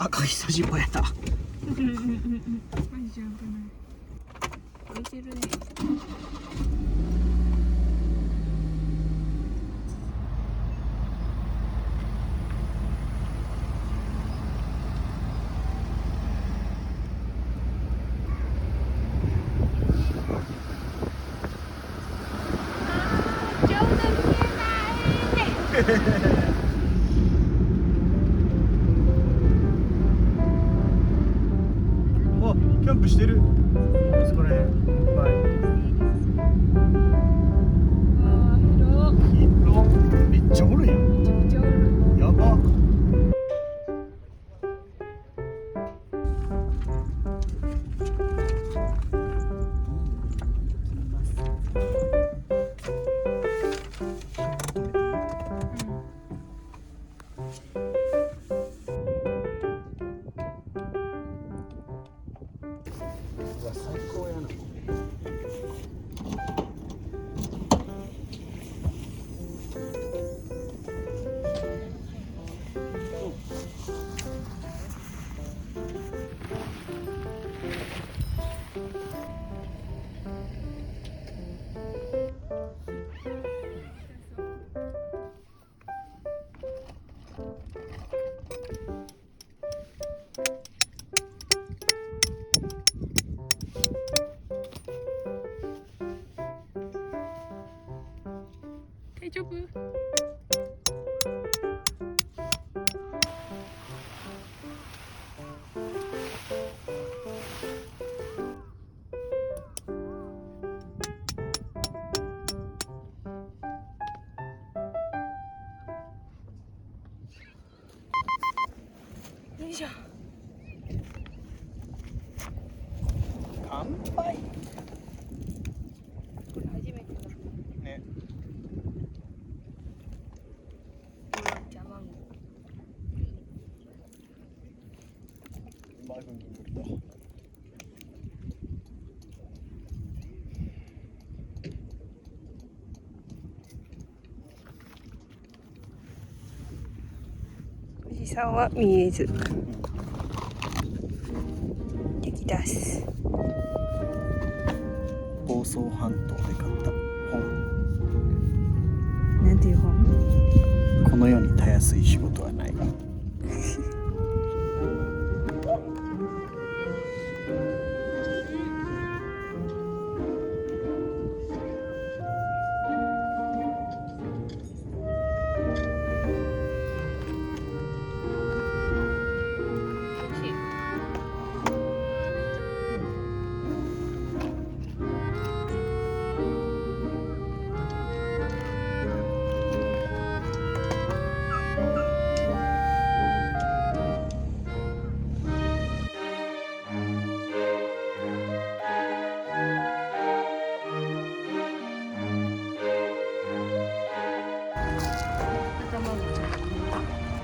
赤い筋子やった。マジ危ない。浮いてるね。ちょうど見えない。お、キャンプしてる。そこら辺いっぱい。あー、広い。広っ。めっちゃおるやん。めちゃくちゃおる。やば。うわ、最高やな。大丈夫？よいしょ。乾杯。これ初めてだ。ね。茶マンゴマグニブルと。ー。富士山は見えず。敵出す。房総半島で買った本。なんていう本？この世にたやすい仕事はない。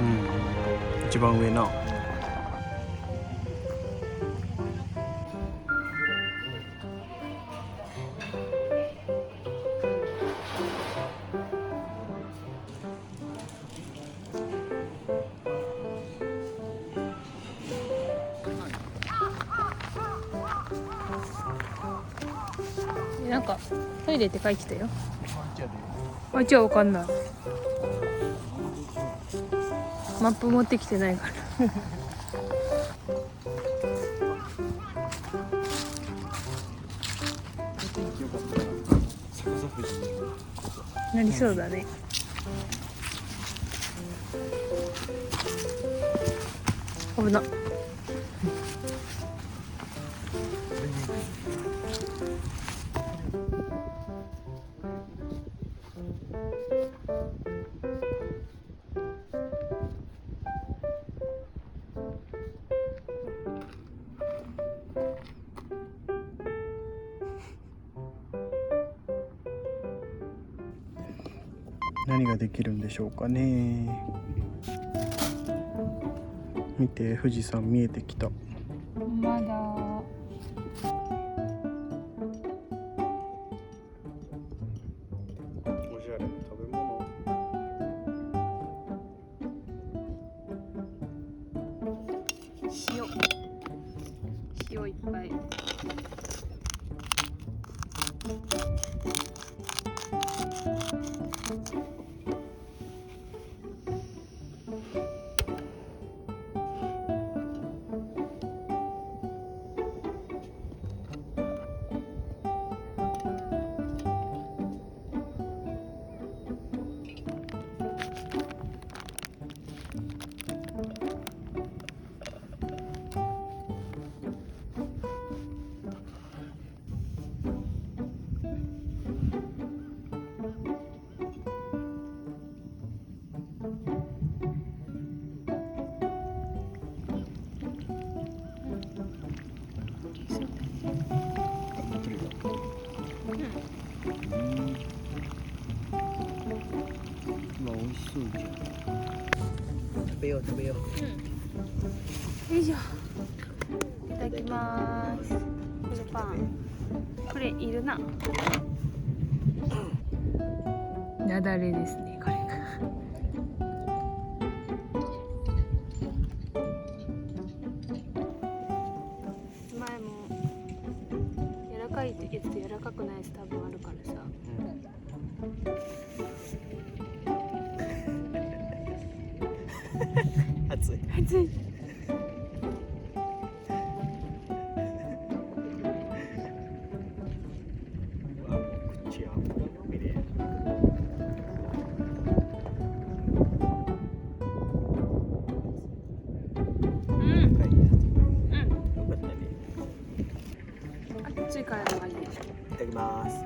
うん、一番上な。なんかトイレって書いてたよ。あ、じゃあわかんない。マップ持ってきてないから。なりそうだね。危な。何ができるんでしょうかね。見て、富士山見えてきた。まだ。おしゃれな食べ物。塩いっぱい。まあ美味しそうじゃん。食べよう。よいしょ。いただきます。これパン。これいるな。なだれですね、これ。前も柔らかいやつと柔らかくないやつ多分あるからさ。熱い。熱い。口油のみで。うん。よかったね。熱いからのがいい。いただきます。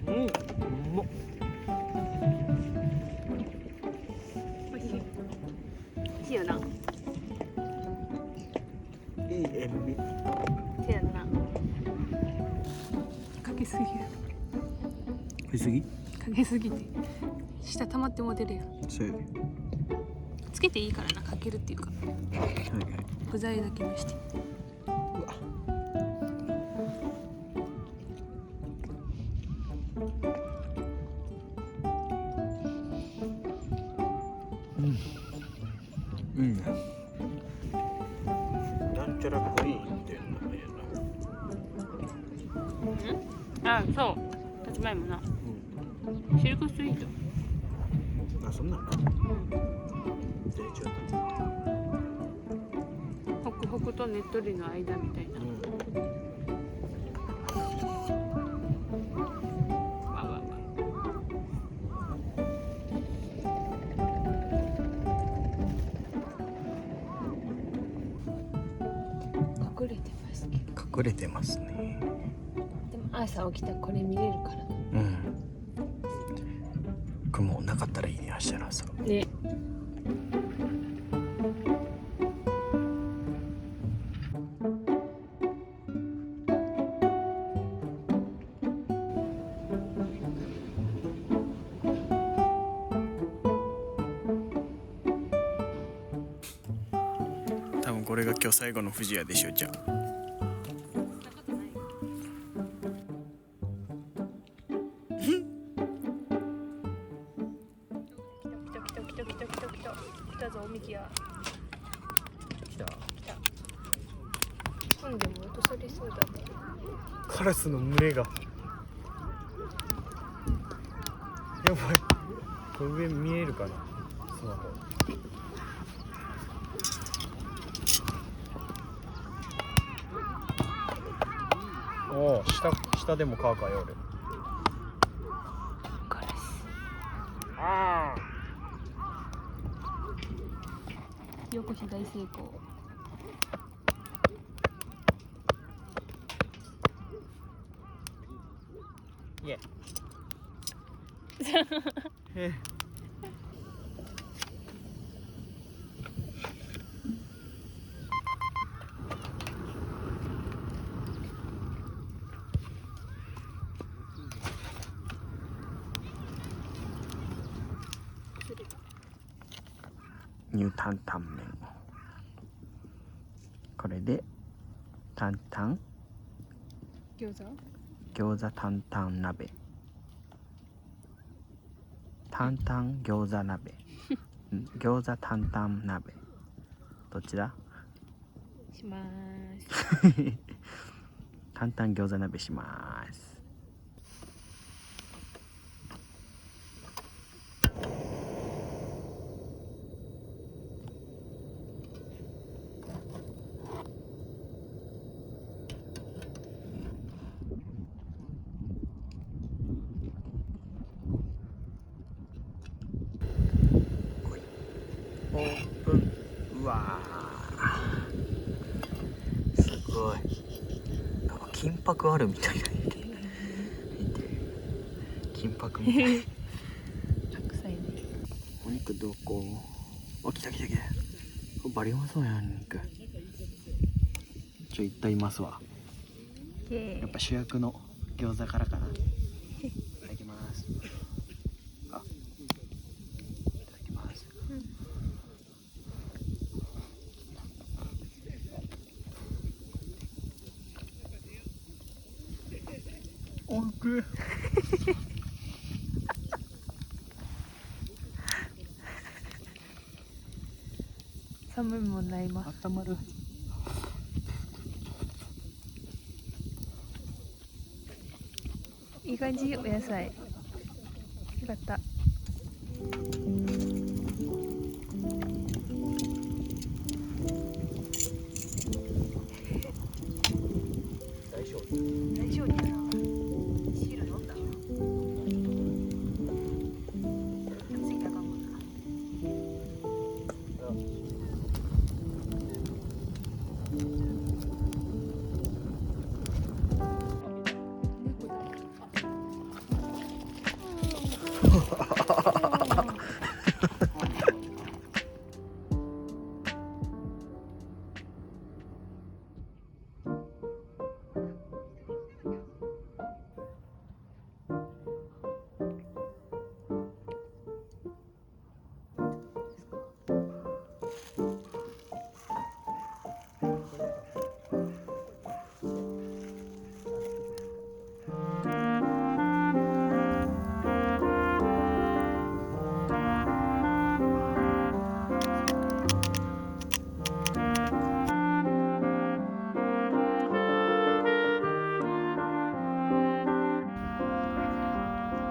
うまっ。美味しい。美味しいよな。いい塩味。せやな。かけすぎや。食いすぎ？かけすぎて下溜まっても出るやん。そうよね。つけていいからな、かけるっていうかはいはい。具材だけにして。うわ。うん。なんちゃらクリーンっていう名前やな。あ、そう。さつまいもな。シルクスイート。あ、そんなんか。で、ちょっと。ホクホクとねっとりの間みたいな。わわわ。隠れてますけど。隠れてますね。でも朝起きたらこれ見れるからな。うん。雲なかったらいいね、明日の朝。ね。多分これが今日最後の富士屋でしょ、じゃあ。来たぞ、おみきや。来た。今でも落とされそうだね。カラスの群れが。やばい。これ上見えるかな。スマホ。おお、下でもカーカー夜。カラス。ああ。よこし大成功。いえ。え。ニュータンタン麺。これでタンタン餃子？餃子タンタン鍋。タンタン餃子鍋。餃子担々鍋どっちだ？します。担々餃子鍋します。オープン。うわー、すごい。なんか金箔あるみたいな。見て金箔みたい。白菜ね。お肉どこ？お、来た来た来た。バリうまそうやん、肉。いったいますわ。やっぱ主役の餃子からかな。いただきます。あ、いただきます。おいしい。寒いもんなります。温まる。いい感じ、お野菜。よかった。大丈夫。大丈夫やな。シール飲んだ。ついたかもな。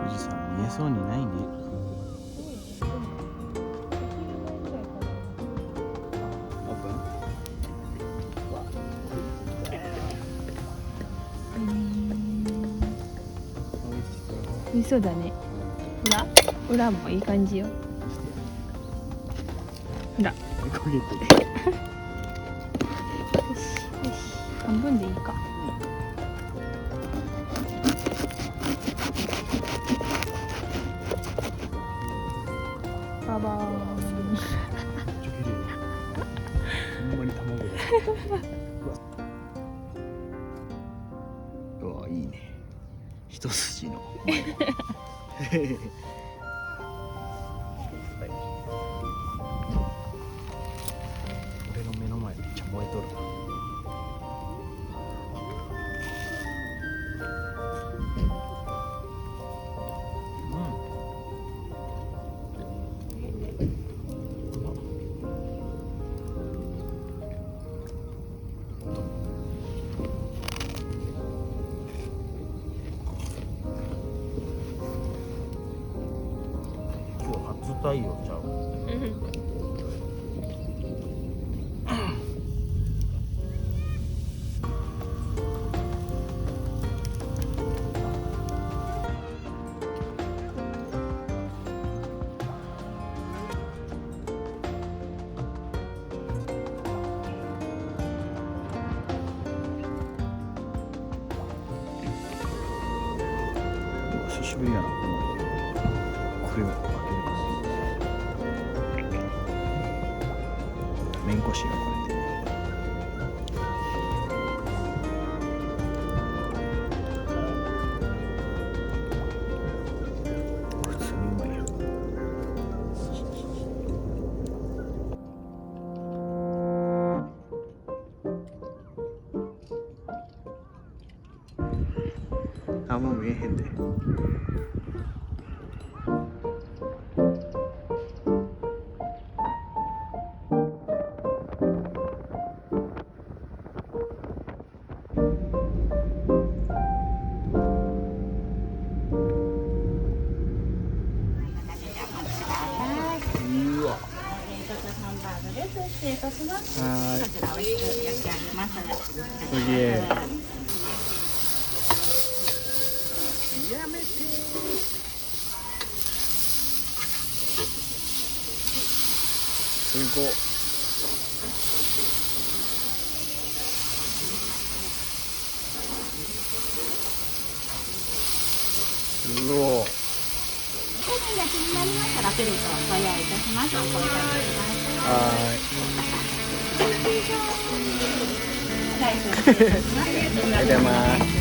富士山見えそうにないね。オープン。美味しそうだね。裏もいい感じよ。ほら。焦げてる。よしよし、半分でいいか。ババーン。めっちゃ綺麗。ほんまに卵だ。うわ、いいね。一筋の。俺の目の前めっちゃ燃えとるわ。今日初太陽ちゃう。久しぶりやな。これを開けるか。めんこしやこれ。普通にうまいやん。あ、もう見えへんで。失礼いたします。はこちらおいしく焼き上げます。ーい。すげえ。すごっ。うお。焼きになりましたらプレートをご用意いたします。お声掛けください。は大丈夫です。ーい。ありがとうございます。